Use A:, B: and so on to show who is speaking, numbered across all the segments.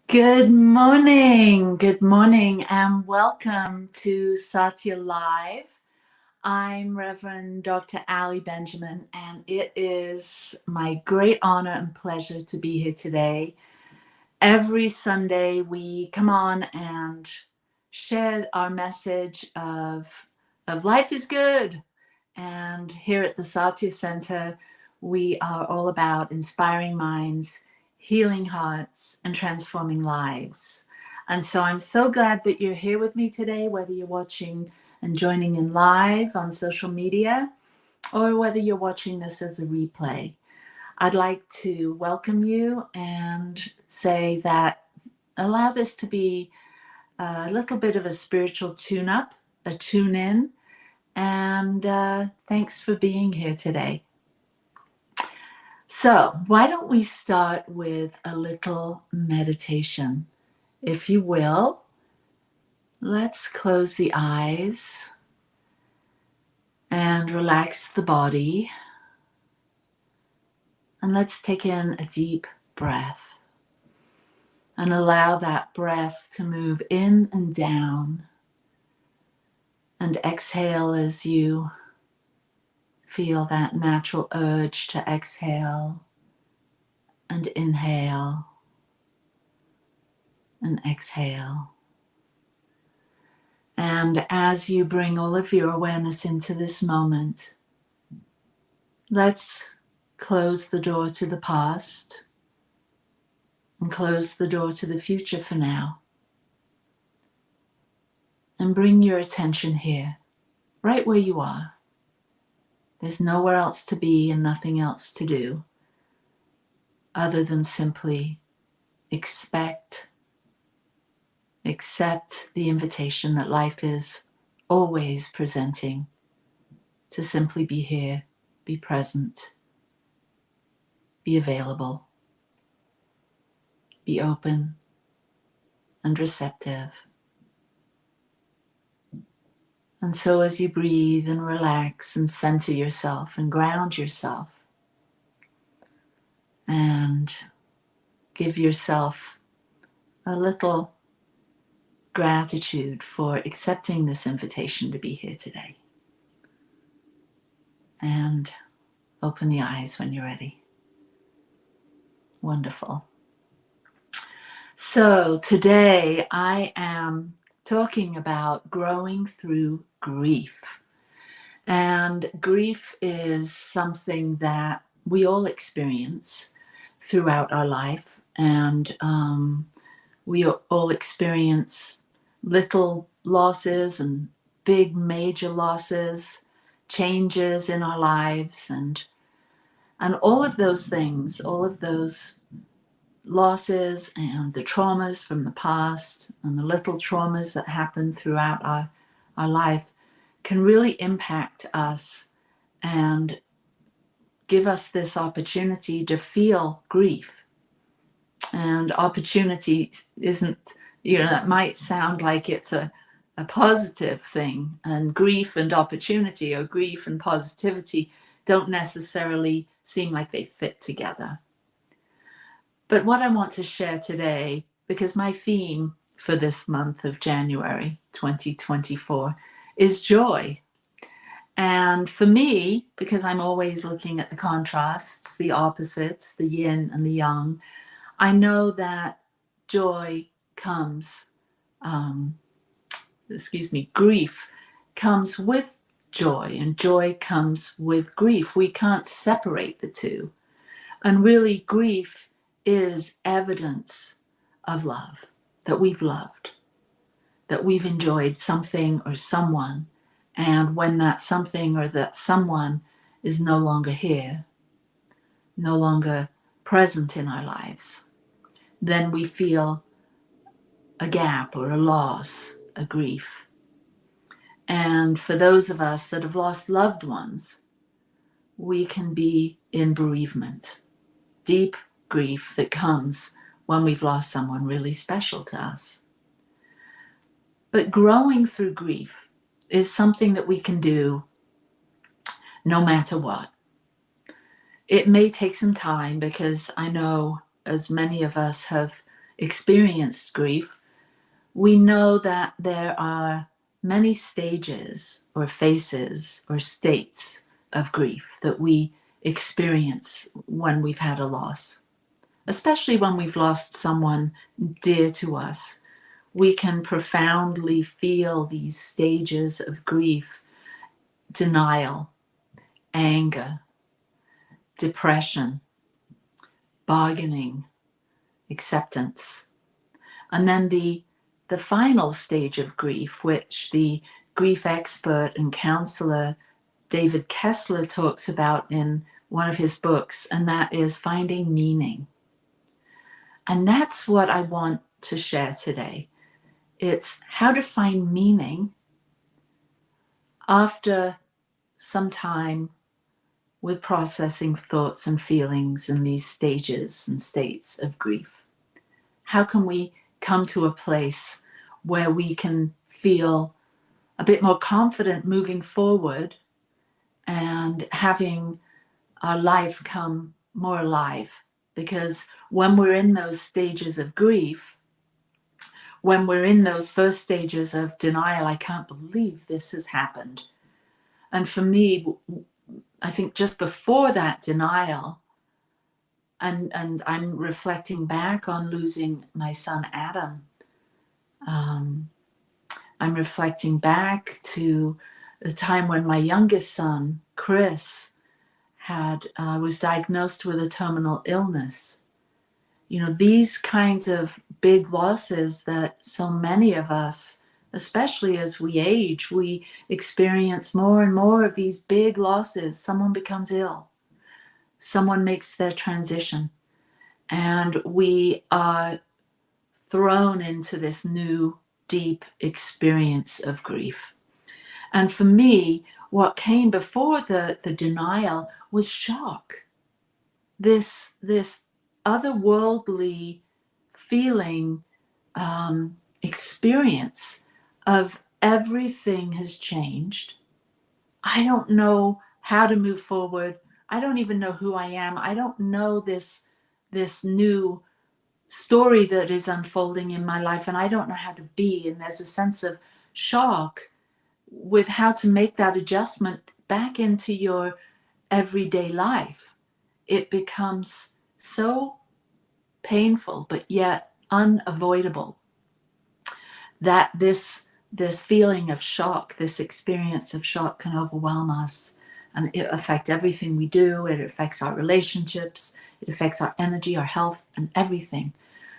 A: Good morning, and welcome to Satya Live. I'm Reverend Dr. Ali Benjamin, and it is my great honor and pleasure to be here today. Every Sunday, we come on and share our message of life is good. And here at the Satya Center, we are all about inspiring minds, healing hearts, and transforming lives. And so I'm so glad that you're here with me today, whether you're watching and joining in live on social media, or whether you're watching this as a replay. I'd like to welcome you and say that allow this to be a little bit of a spiritual tune-up, a tune-in, and thanks for being here today. So why don't we start with a little meditation? If you will, let's close the eyes and relax the body. And let's take in a deep breath and allow that breath to move in and down. And exhale as you feel that natural urge to exhale, and inhale and exhale. And as you bring all of your awareness into this moment, let's close the door to the past and close the door to the future for now. And bring your attention here, right where you are. There's nowhere else to be and nothing else to do other than simply accept the invitation that life is always presenting to simply be here, be present, be available, be open and receptive. And so as you breathe and relax and center yourself and ground yourself and give yourself a little gratitude for accepting this invitation to be here today. And open the eyes when you're ready. Wonderful. So today I am talking about growing through grief. And grief is something that we all experience throughout our life. And we all experience little losses and big major losses, changes in our lives, and all of those things, all of those losses and the traumas from the past and the little traumas that happen throughout our life can really impact us and give us this opportunity to feel grief. And opportunity isn't, that might sound like it's a positive thing, and grief and opportunity or grief and positivity don't necessarily seem like they fit together. But what I want to share today, because my theme for this month of January 2024 is joy. And for me, because I'm always looking at the contrasts, the opposites, the yin and the yang, I know that joy comes, grief comes with joy, and joy comes with grief. We can't separate the two. And really, grief is evidence of love, that we've loved, that we've enjoyed something or someone. And when that something or that someone is no longer here, no longer present in our lives, then we feel a gap or a loss, a grief. And for those of us that have lost loved ones, we can be in bereavement, deep grief that comes when we've lost someone really special to us. But growing through grief is something that we can do no matter what. It may take some time, because I know, as many of us have experienced grief, we know that there are many stages or phases or states of grief that we experience when we've had a loss, especially when we've lost someone dear to us. We can profoundly feel these stages of grief: denial, anger, depression, bargaining, acceptance. And then the final stage of grief, which the grief expert and counselor David Kessler talks about in one of his books, and that is finding meaning. And that's what I want to share today. It's how to find meaning after some time with processing thoughts and feelings in these stages and states of grief. How can we come to a place where we can feel a bit more confident moving forward and having our life come more alive? Because when we're in those stages of grief, when we're in those first stages of denial, I can't believe this has happened. And for me, I think just before that denial, and I'm reflecting back on losing my son Adam. I'm reflecting back to the time when my youngest son Chris was diagnosed with a terminal illness. You know, these kinds of big losses that so many of us, especially as we age, we experience more and more of these big losses. Someone becomes ill, someone makes their transition, and we are thrown into this new deep experience of grief. And for me, what came before the denial was shock. This otherworldly feeling, experience of everything has changed. I don't know how to move forward. I don't even know who I am. I don't know this new story that is unfolding in my life, and I don't know how to be. And there's a sense of shock with how to make that adjustment back into your everyday life. It becomes so painful, but yet unavoidable, that this feeling of shock, this experience of shock, can overwhelm us, and it affects everything we do. It affects our relationships, it affects our energy, our health, and everything.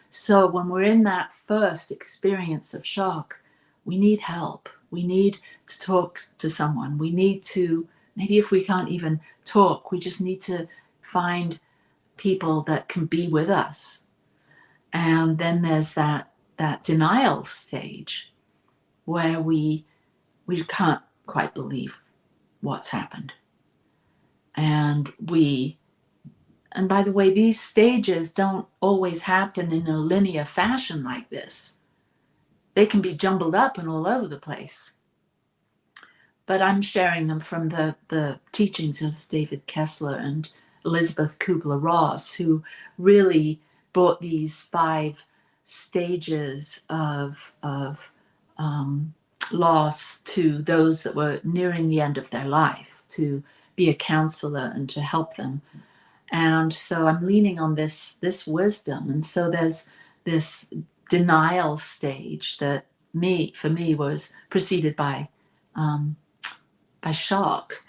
A: So when we're in that first experience of shock, we need help. We need to talk to someone. We need to, maybe if we can't even talk, we just need to find people that can be with us. And then there's that denial stage where we can't quite believe what's happened. And by the way, these stages don't always happen in a linear fashion like this. They can be jumbled up and all over the place. But I'm sharing them from the teachings of David Kessler and Elizabeth Kubler-Ross, who really brought these 5 stages of loss to those that were nearing the end of their life, to be a counselor and to help them. And so I'm leaning on this wisdom. And so there's this denial stage that for me was preceded by shock.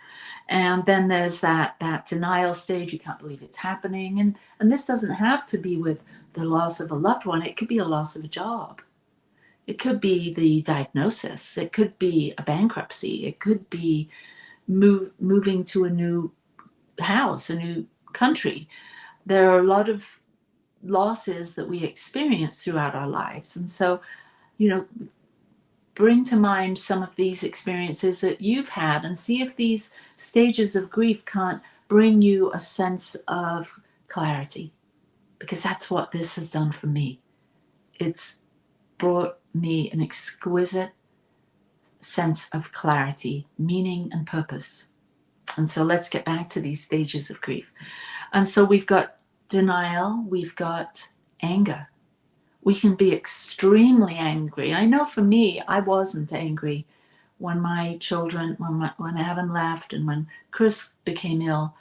A: And then there's that denial stage. You can't believe it's happening. And this doesn't have to be with the loss of a loved one. It could be a loss of a job. It could be the diagnosis. It could be a bankruptcy. It could be moving to a new house, a new country. There are a lot of losses that we experience throughout our lives. And so, bring to mind some of these experiences that you've had and see if these stages of grief can't bring you a sense of clarity, because that's what this has done for me. It's brought me an exquisite sense of clarity, meaning, and purpose. And so let's get back to these stages of grief. And so we've got denial, we've got anger, We can be extremely angry. I know for me, I wasn't angry when my children, when Adam left and when Chris became ill.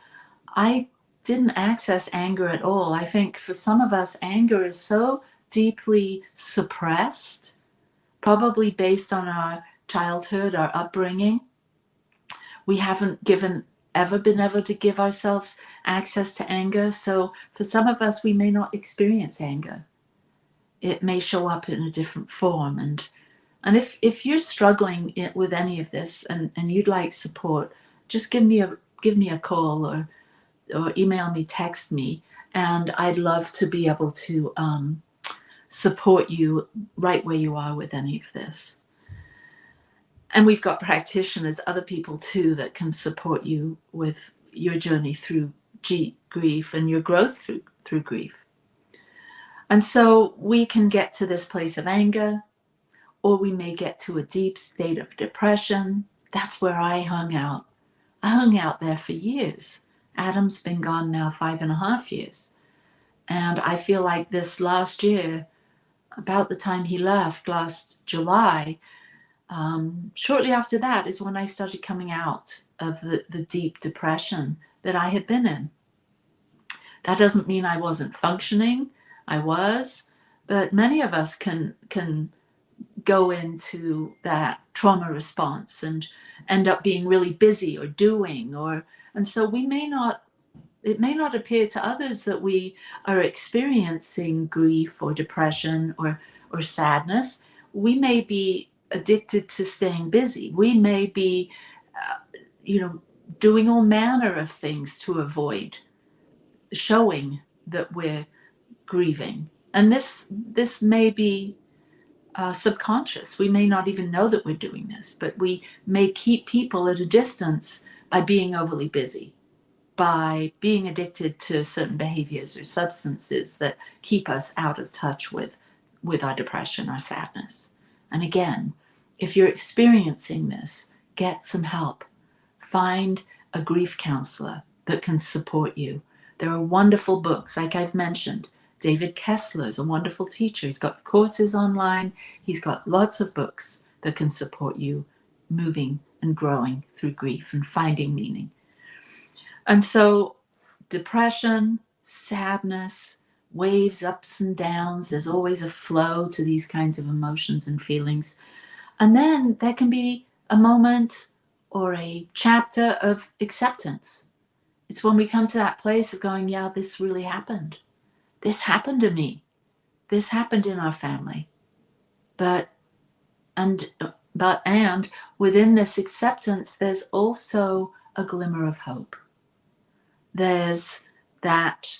A: I didn't access anger at all. I think for some of us, anger is so deeply suppressed, probably based on our childhood, our upbringing. We haven't ever been able to give ourselves access to anger. So for some of us, we may not experience anger. It may show up in a different form. And if you're struggling with any of this and you'd like support, just give me a call or email me, text me, and I'd love to be able to support you right where you are with any of this. And we've got practitioners, other people too, that can support you with your journey through grief and your growth through grief. And so we can get to this place of anger, or we may get to a deep state of depression. That's where I hung out. I hung out there for years. Adam's been gone now 5.5 years. And I feel like this last year, about the time he left, last July, shortly after that is when I started coming out of the deep depression that I had been in. That doesn't mean I wasn't functioning. I was, but many of us can go into that trauma response and end up being really busy or doing, and so it may not appear to others that we are experiencing grief or depression or sadness. We may be addicted to staying busy. We may be, doing all manner of things to avoid showing that we're grieving. And this may be subconscious. We may not even know that we're doing this, but we may keep people at a distance by being overly busy, by being addicted to certain behaviors or substances that keep us out of touch with our depression, our sadness. And again, if you're experiencing this, get some help. Find a grief counselor that can support you. There are wonderful books, like I've mentioned. David Kessler is a wonderful teacher. He's got courses online. He's got lots of books that can support you moving and growing through grief and finding meaning. And so depression, sadness, waves, ups and downs, there's always a flow to these kinds of emotions and feelings. And then there can be a moment or a chapter of acceptance. It's when we come to that place of going, yeah, this really happened. This happened to me. This happened in our family. And within this acceptance, there's also a glimmer of hope. There's that,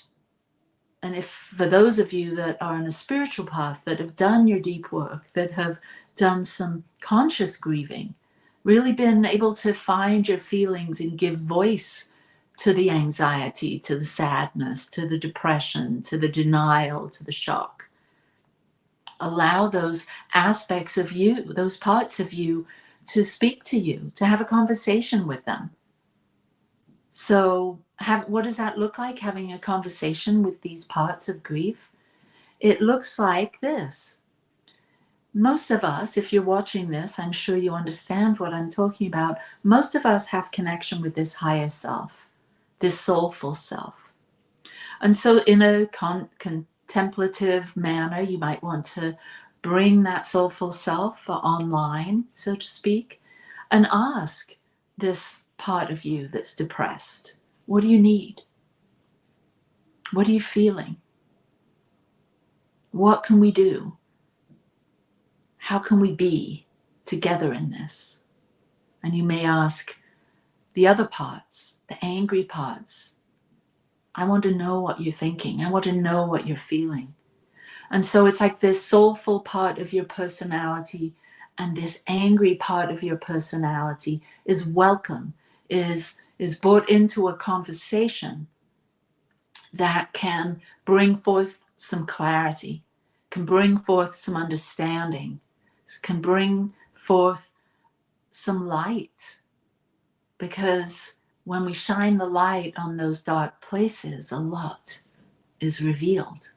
A: and if for those of you that are on a spiritual path, that have done your deep work, that have done some conscious grieving, really been able to find your feelings and give voice to the anxiety, to the sadness, to the depression, to the denial, to the shock. Allow those aspects of you, those parts of you, to speak to you, to have a conversation with them. So what does that look like, having a conversation with these parts of grief? It looks like this. Most of us, if you're watching this, I'm sure you understand what I'm talking about. Most of us have connection with this higher self, this soulful self. And so in a contemplative manner, you might want to bring that soulful self online, so to speak, and ask this part of you that's depressed, what do you need? What are you feeling? What can we do? How can we be together in this? And you may ask the other parts, the angry parts, I want to know what you're thinking. I want to know what you're feeling. And so it's like this soulful part of your personality and this angry part of your personality is welcome, is brought into a conversation that can bring forth some clarity, can bring forth some understanding, can bring forth some light. Because when we shine the light on those dark places, a lot is revealed.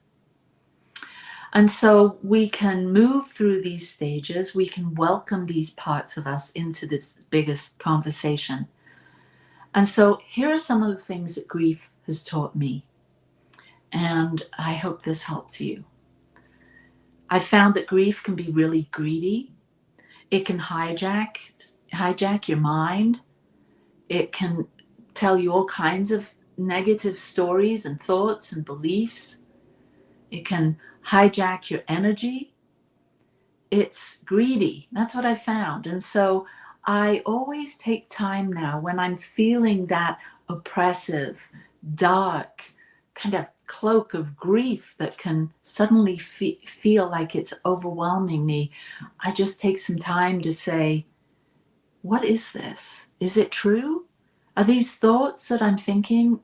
A: And so we can move through these stages. We can welcome these parts of us into this biggest conversation. And so here are some of the things that grief has taught me. And I hope this helps you. I found that grief can be really greedy. It can hijack your mind. It can tell you all kinds of negative stories and thoughts and beliefs. It can hijack your energy. It's greedy. That's what I found. And so I always take time now when I'm feeling that oppressive, dark kind of cloak of grief that can suddenly feel like it's overwhelming me. I just take some time to say, what is this? Is it true? Are these thoughts that I'm thinking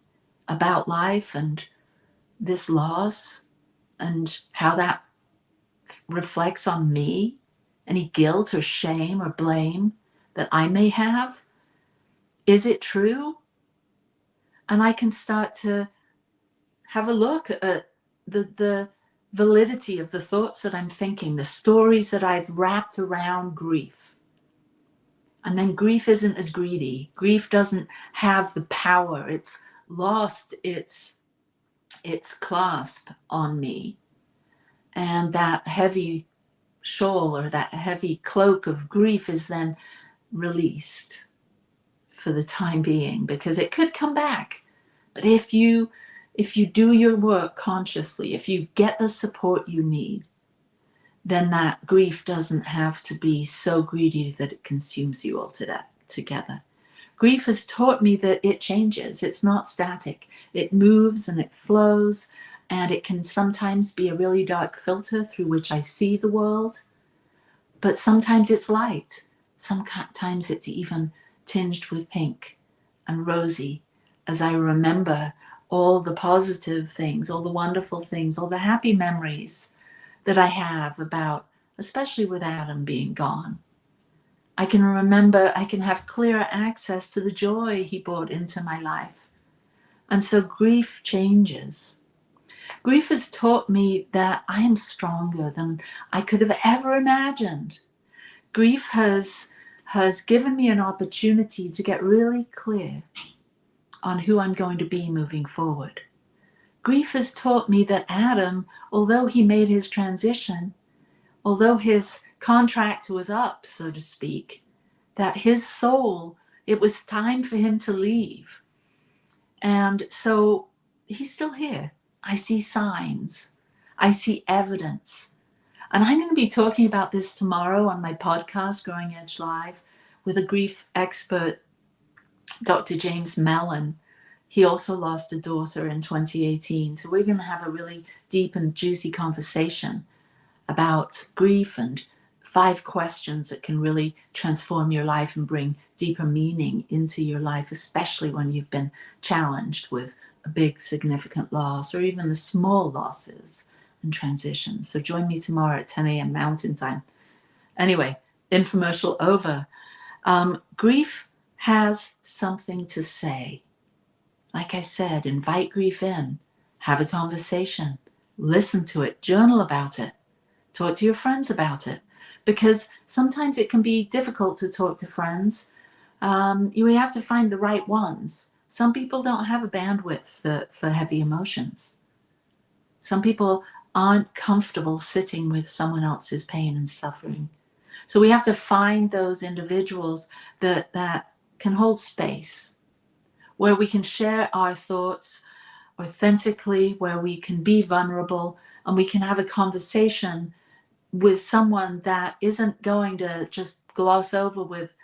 A: about life and this loss and how that reflects on me? Any guilt or shame or blame that I may have? Is it true? And I can start to have a look at the validity of the thoughts that I'm thinking, the stories that I've wrapped around grief. And then grief isn't as greedy. Grief doesn't have the power. It's lost its clasp on me. And that heavy shawl or that heavy cloak of grief is then released for the time being, because it could come back. But if you do your work consciously, if you get the support you need, then that grief doesn't have to be so greedy that it consumes you altogether. Grief has taught me that it changes. It's not static. It moves and it flows, and it can sometimes be a really dark filter through which I see the world, but sometimes it's light. Sometimes it's even tinged with pink and rosy as I remember all the positive things, all the wonderful things, all the happy memories that I have about, especially with Adam being gone. I can remember, I can have clearer access to the joy he brought into my life. And so grief changes. Grief has taught me that I am stronger than I could have ever imagined. Grief has given me an opportunity to get really clear on who I'm going to be moving forward. Grief has taught me that Adam, although he made his transition, although his contract was up, so to speak, that his soul, it was time for him to leave. And so he's still here. I see signs. I see evidence. And I'm going to be talking about this tomorrow on my podcast, Growing Edge Live, with a grief expert, Dr. James Mellon. He also lost a daughter in 2018. So we're going to have a really deep and juicy conversation about grief and 5 questions that can really transform your life and bring deeper meaning into your life, especially when you've been challenged with a big significant loss or even the small losses and transitions. So join me tomorrow at 10 a.m. Mountain Time. Anyway, infomercial over. Grief has something to say. Like I said, invite grief in, have a conversation, listen to it, journal about it, talk to your friends about it, because sometimes it can be difficult to talk to friends. You have to find the right ones. Some people don't have a bandwidth for heavy emotions. Some people aren't comfortable sitting with someone else's pain and suffering. So we have to find those individuals that can hold space, where we can share our thoughts authentically, where we can be vulnerable, and we can have a conversation with someone that isn't going to just gloss over with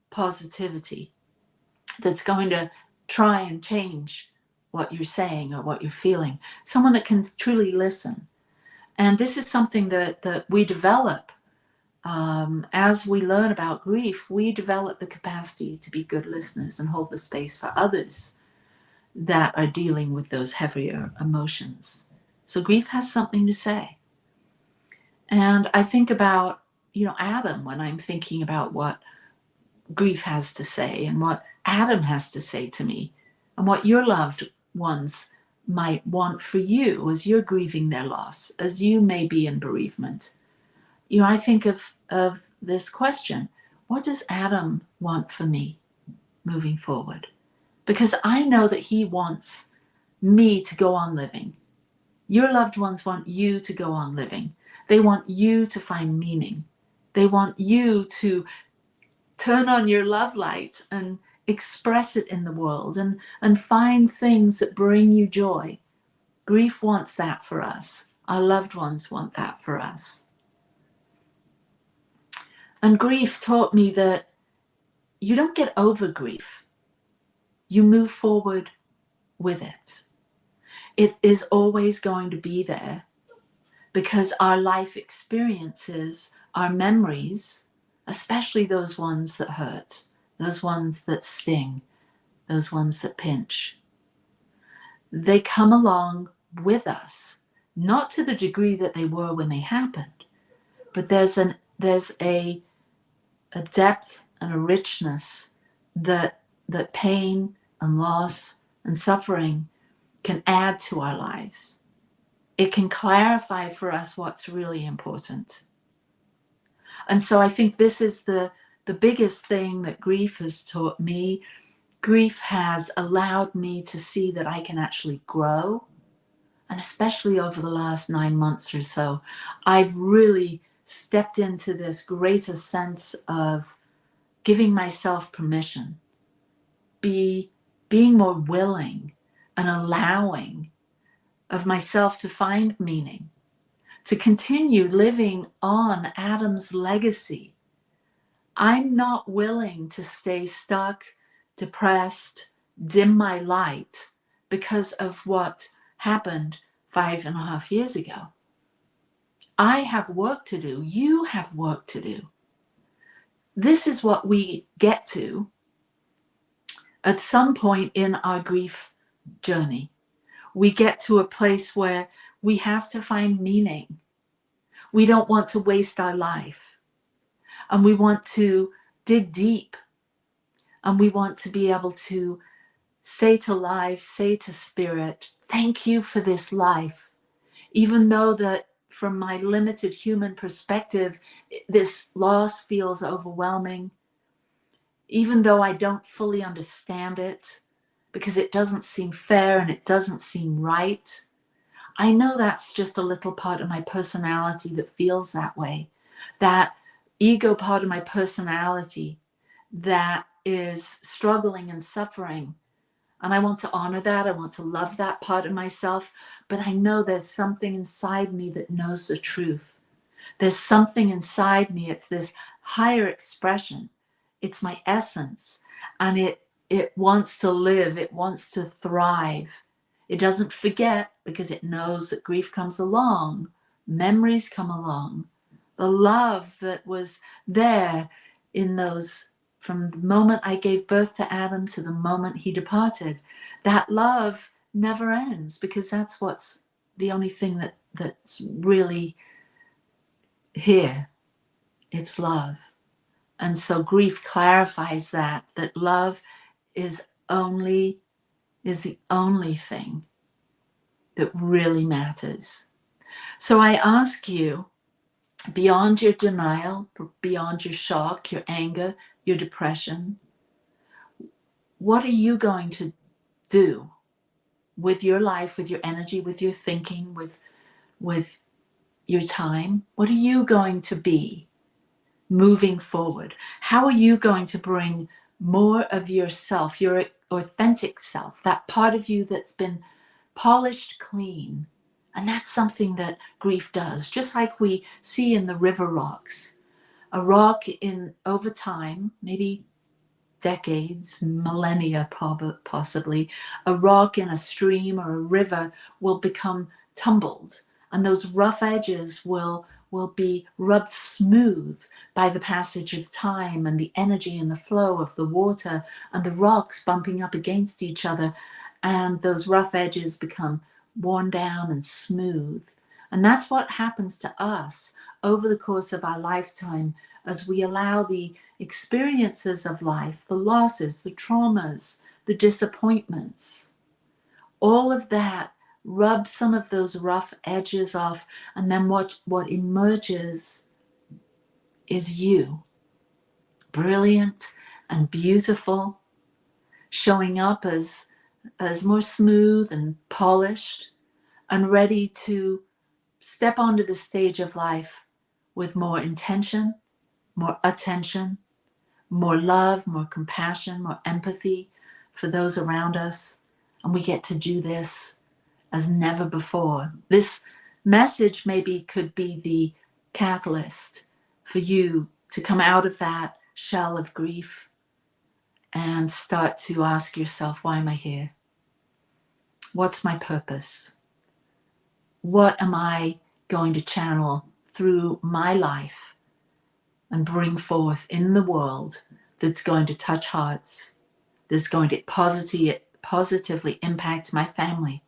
A: positivity, that's going to try and change what you're saying or what you're feeling. Someone that can truly listen. And this is something that we develop as we learn about grief. We develop the capacity to be good listeners and hold the space for others that are dealing with those heavier emotions. So grief has something to say. And I think about, Adam when I'm thinking about what grief has to say and what Adam has to say to me and what your loved ones might want for you as you're grieving their loss, as you may be in bereavement. I think of this question: what does Adam want for me moving forward? Because I know that he wants me to go on living. Your loved ones want you to go on living. They want you to find meaning. They want you to turn on your love light and express it in the world, and find things that bring you joy. Grief wants that for us. Our loved ones want that for us. And grief taught me that you don't get over grief. You move forward with it. It is always going to be there, because our life experiences, our memories, especially those ones that hurt, those ones that sting, those ones that pinch, they come along with us, not to the degree that they were when they happened, but there's a depth and a richness that pain and loss and suffering can add to our lives. It can clarify for us what's really important. And so I think this is the biggest thing that grief has taught me. Grief has allowed me to see that I can actually grow. And especially over the last 9 months or so, I've really stepped into this greater sense of giving myself permission, being more willing and allowing of myself to find meaning, to continue living on Adam's legacy. I'm not willing to stay stuck, depressed, dim my light because of what happened 5.5 years ago. I have work to do. You have work to do. This is what we get to at some point in our grief journey. We get to a place where we have to find meaning. We don't want to waste our life. And we want to dig deep. And we want to be able to say to life, say to spirit, thank you for this life. Even though that from my limited human perspective, this loss feels overwhelming. Even though I don't fully understand it, because it doesn't seem fair and it doesn't seem right. I know that's just a little part of my personality that feels that way. That ego part of my personality that is struggling and suffering. And I want to honor that. I want to love that part of myself. But I know there's something inside me that knows the truth. There's something inside me. It's this higher expression. It's my essence. And it wants to live. It wants to thrive. It doesn't forget, because it knows that grief comes along. Memories come along. The love that was there in those, from the moment I gave birth to Adam to the moment he departed, that love never ends, because that's what's the only thing that's really here. It's love. And so grief clarifies that love is the only thing that really matters. So I ask you, beyond your denial, beyond your shock, your anger, your depression, what are you going to do with your life, with your energy, with your thinking, with your time? What are you going to be moving forward? How are you going to bring more of yourself, your authentic self, that part of you that's been polished clean? And that's something that grief does. Just like we see in the river rocks, a rock in over time, maybe decades, millennia possibly, a rock in a stream or a river will become tumbled, and those rough edges will be rubbed smooth by the passage of time and the energy and the flow of the water and the rocks bumping up against each other, and those rough edges become worn down and smooth. And that's what happens to us over the course of our lifetime as we allow the experiences of life, the losses, the traumas, the disappointments, All of that, rub some of those rough edges off, and then what emerges is you, brilliant and beautiful, showing up as more smooth and polished and ready to step onto the stage of life with more intention, more attention, more love, more compassion, more empathy for those around us. And we get to do this as never before. This message maybe could be the catalyst for you to come out of that shell of grief and start to ask yourself, why am I here? What's my purpose? What am I going to channel through my life and bring forth in the world that's going to touch hearts, that's going to positively impact my family?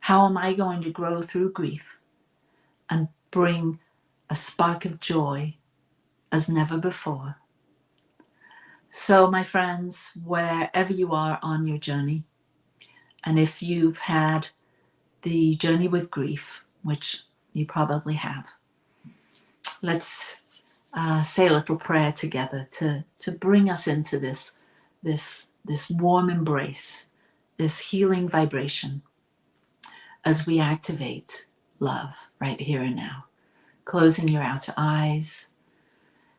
A: How am I going to grow through grief and bring a spark of joy as never before? So, my friends, wherever you are on your journey, and if you've had the journey with grief, which you probably have, let's say a little prayer together to bring us into this warm embrace, this healing vibration, as we activate love right here and now. Closing your outer eyes,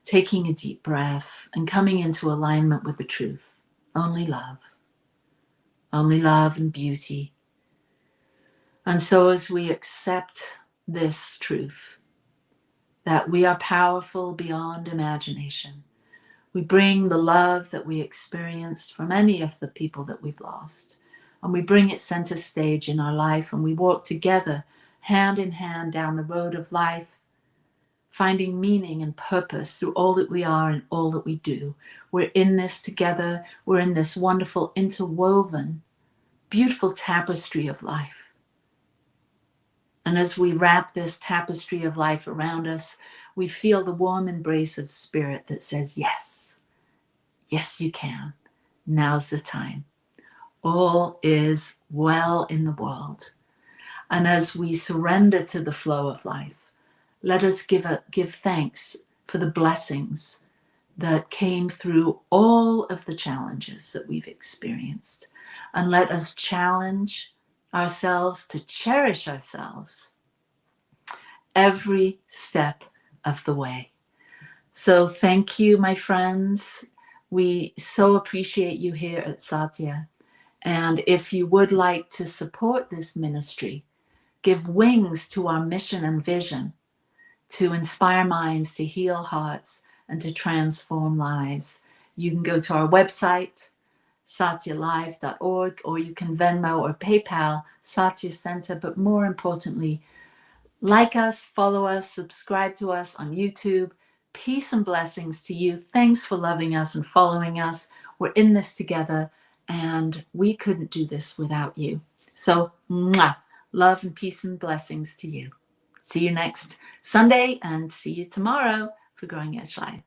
A: taking a deep breath, and coming into alignment with the truth. Only love and beauty. And so as we accept this truth, that we are powerful beyond imagination, we bring the love that we experienced from any of the people that we've lost, and we bring it center stage in our life, and we walk together, hand in hand, down the road of life, finding meaning and purpose through all that we are and all that we do. We're in this together. We're in this wonderful, interwoven, beautiful tapestry of life. And as we wrap this tapestry of life around us, we feel the warm embrace of spirit that says, yes, yes, you can. Now's the time. All is well in the world. And as we surrender to the flow of life, let us give thanks for the blessings that came through all of the challenges that we've experienced. And let us challenge ourselves to cherish ourselves every step of the way. So thank you, my friends. We so appreciate you here at Satya. And if you would like to support this ministry, give wings to our mission and vision to inspire minds, to heal hearts, and to transform lives, you can go to our website, satyalive.org, or you can Venmo or PayPal Satya Center. But more importantly, like us, follow us, subscribe to us on YouTube. Peace and blessings to you. Thanks for loving us and following us. We're in this together, and we couldn't do this without you. So, mwah, love and peace and blessings to you. See you next Sunday, and see you tomorrow for Growing Edge Live.